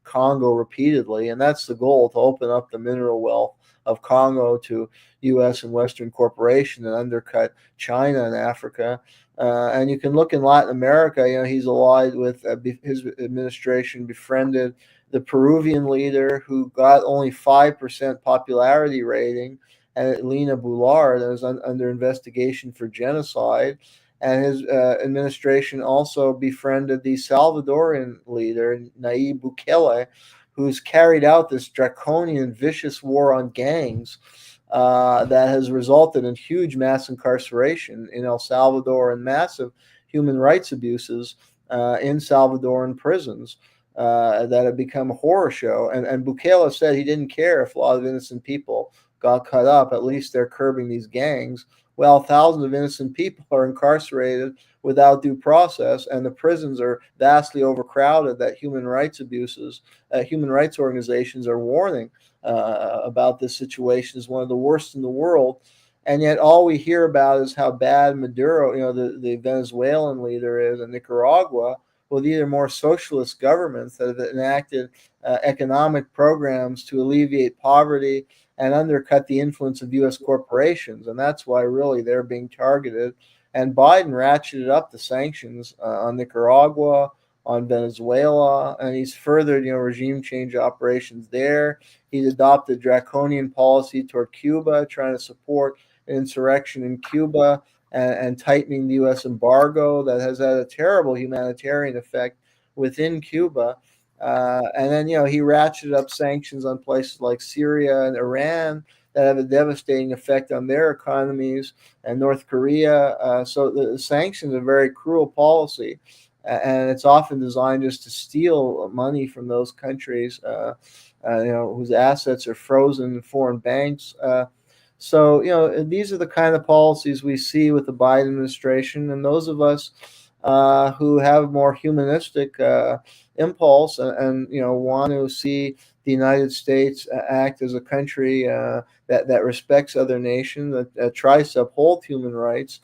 Congo repeatedly. And that's the goal, to open up the mineral wealth of Congo to U.S. and Western corporations and undercut China and Africa. And you can look in Latin America. He's allied with his administration befriended the Peruvian leader who got only 5% popularity rating, and Lina Boulard, that was under investigation for genocide. And his administration also befriended the Salvadorian leader, Nayib Bukele, who's carried out this draconian, vicious war on gangs that has resulted in huge mass incarceration in El Salvador and massive human rights abuses in Salvadoran prisons that have become a horror show. And Bukele said he didn't care if a lot of innocent people got cut up. At least they're curbing these gangs. Well, thousands of innocent people are incarcerated without due process, and the prisons are vastly overcrowded. That human rights organizations are warning about this situation is one of the worst in the world. And yet all we hear about is how bad Maduro, the Venezuelan leader, is, and Nicaragua. Well, these are more socialist governments that have enacted economic programs to alleviate poverty and undercut the influence of U.S. corporations. And that's why really they're being targeted. And Biden ratcheted up the sanctions on Nicaragua, on Venezuela, and he's furthered, regime change operations there. He's adopted draconian policy toward Cuba, trying to support an insurrection in Cuba and tightening the U.S. embargo that has had a terrible humanitarian effect within Cuba. And then, he ratcheted up sanctions on places like Syria and Iran that have a devastating effect on their economies, and North Korea. So the sanctions are a very cruel policy, and it's often designed just to steal money from those countries, whose assets are frozen in foreign banks. So, these are the kind of policies we see with the Biden administration, and those of us who have more humanistic impulse and want to see the United States act as a country that respects other nations, that tries to uphold human rights,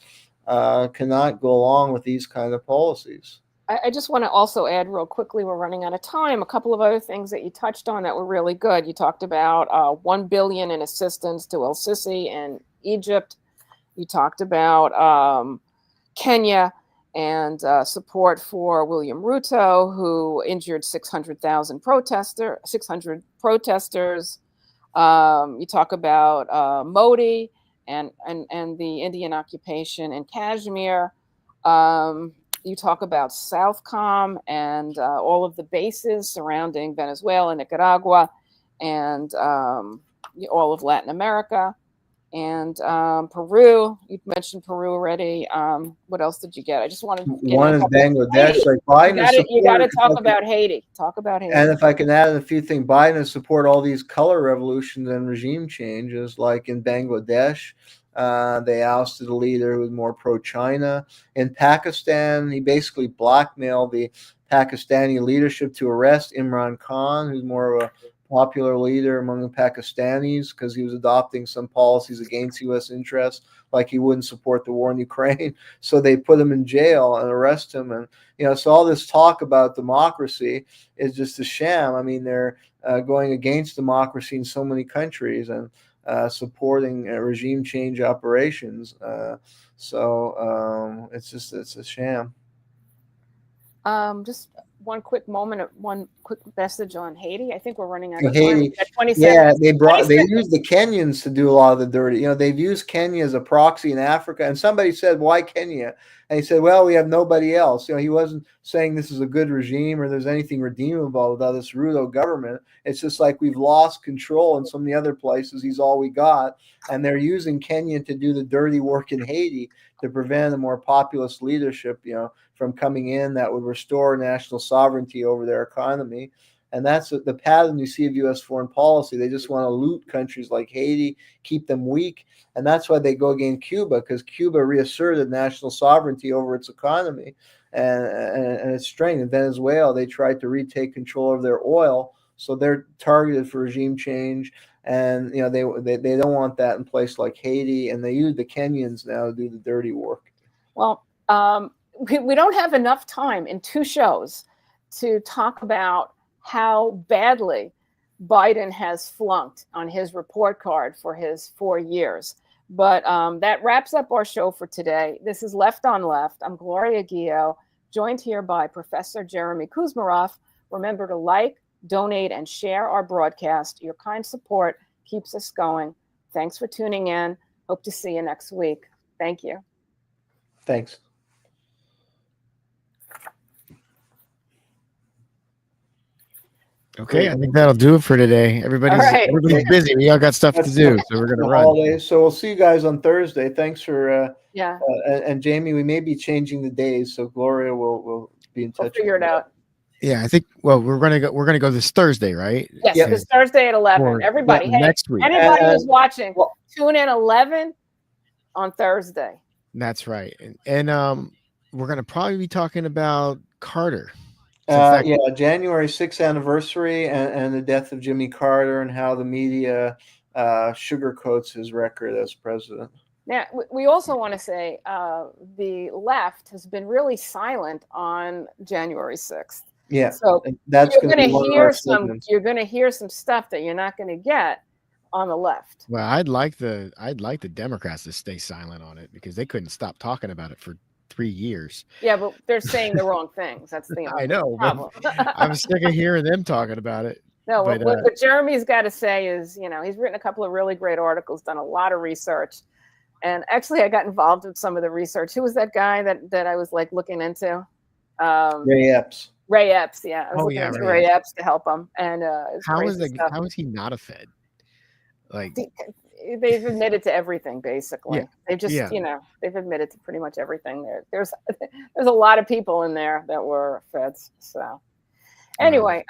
cannot go along with these kind of policies. I just want to also add real quickly, we're running out of time, a couple of other things that you touched on that were really good. You talked about $1 billion in assistance to El Sisi and Egypt. You talked about Kenya and support for William Ruto, who injured 600 protesters. You talk about Modi and the Indian occupation in Kashmir. You talk about Southcom and all of the bases surrounding Venezuela, Nicaragua, and all of Latin America, and Peru. You've mentioned Peru already. What else did you get? I just wanted to get one is Bangladesh. Like Biden, you got to talk about Haiti. Talk about Haiti. And if I can add a few things, Biden has support all these color revolutions and regime changes, like in Bangladesh. They ousted a leader who was more pro-China. In Pakistan, he basically blackmailed the Pakistani leadership to arrest Imran Khan, who's more of a popular leader among the Pakistanis, because he was adopting some policies against U.S. interests, like he wouldn't support the war in Ukraine. So they put him in jail and arrest him. And, so all this talk about democracy is just a sham. I mean, they're going against democracy in so many countries and supporting regime change operations. So it's a sham. Just one quick message on Haiti. I think we're running out of Haiti, time. 27. yeah, they used the Kenyans to do a lot of the dirty. You know, they've used Kenya as a proxy in Africa. And somebody said, "Why Kenya?" And he said, "Well, we have nobody else." You know, he wasn't saying this is a good regime or there's anything redeemable about this Ruto government. It's just like we've lost control in some of the other places. He's all we got, and they're using Kenya to do the dirty work in Haiti to prevent a more populist leadership, you know, from coming in that would restore national sovereignty over their economy. And that's the pattern you see of U.S. foreign policy. They just want to loot countries like Haiti, keep them weak. And that's why they go against Cuba, because Cuba reasserted national sovereignty over its economy and its strength. In Venezuela, they tried to retake control of their oil. So they're targeted for regime change. And, you know, they don't want that in place like Haiti. And they use the Kenyans now to do the dirty work. Well, we don't have enough time in 2 shows to talk about how badly Biden has flunked on his report card for his 4 years. But that wraps up our show for today. This is Left on Left. I'm Gloria Guillo, joined here by Professor Jayme Kuzmarov. Remember to like, donate, and share our broadcast. Your kind support keeps us going. Thanks for tuning in. Hope to see you next week. Thank you. Thanks. Okay, I think that'll do it for today. Everybody's busy. We all got stuff to do, so we're gonna run. Holidays. So we'll see you guys on Thursday. Thanks for and Jayme, we may be changing the days, so Gloria will be in touch. We'll figure it out. Yeah, I think. Well, we're gonna go this Thursday, right? Yes, yep. This Thursday at 11. Everybody, hey, next week. Anybody who's watching, tune in 11 on Thursday. That's right, and we're gonna probably be talking about Carter. January 6th anniversary and the death of Jimmy Carter and how the media sugarcoats his record as president. Yeah, we also want to say the left has been really silent on January 6th. Yeah, so that's you're going to hear some stuff that you're not going to get on the left. Well, I'd like the Democrats to stay silent on it because they couldn't stop talking about it for 3 years. Yeah, but they're saying the wrong things. That's the I know problem. I'm sick of hearing them talking about it. No, what Jeremy's got to say is, you know, he's written a couple of really great articles, done a lot of research. And actually, I got involved with some of the research. Who was that guy that I was like looking into? Ray Epps. Ray Epps, yeah. I was looking into Ray Epps to help him. And how is he not a Fed? Like they've admitted to everything, basically. Yeah. They've just, you know, they've admitted to pretty much everything. There's a lot of people in there that were Feds. So anyway,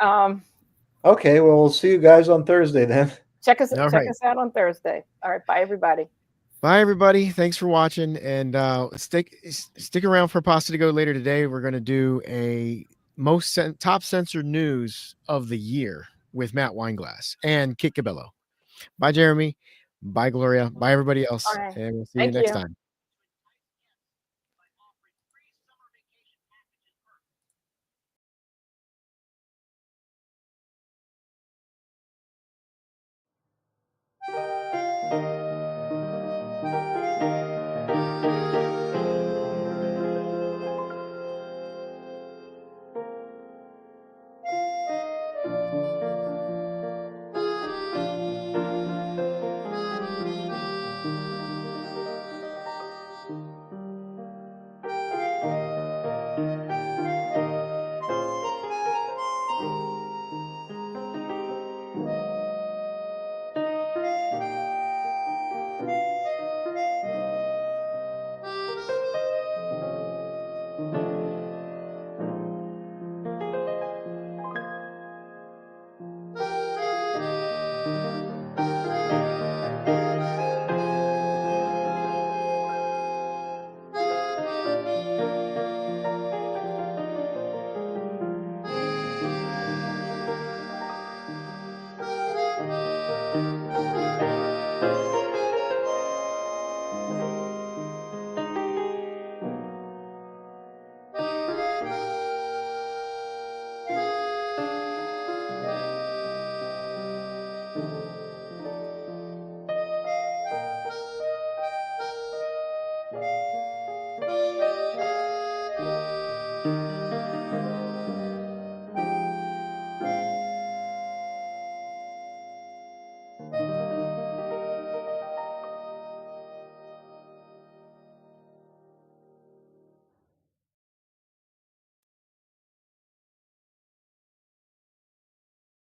okay, well, we'll see you guys on Thursday then. Check us out on Thursday. All right, bye everybody. Bye everybody. Thanks for watching, and stick around for Pasta to Go later today. We're going to do a top censored news of the year with Matt Weinglass and Kit Cabello. Bye, Jeremy. Bye, Gloria. Bye, everybody else. Right. And we'll see you next time.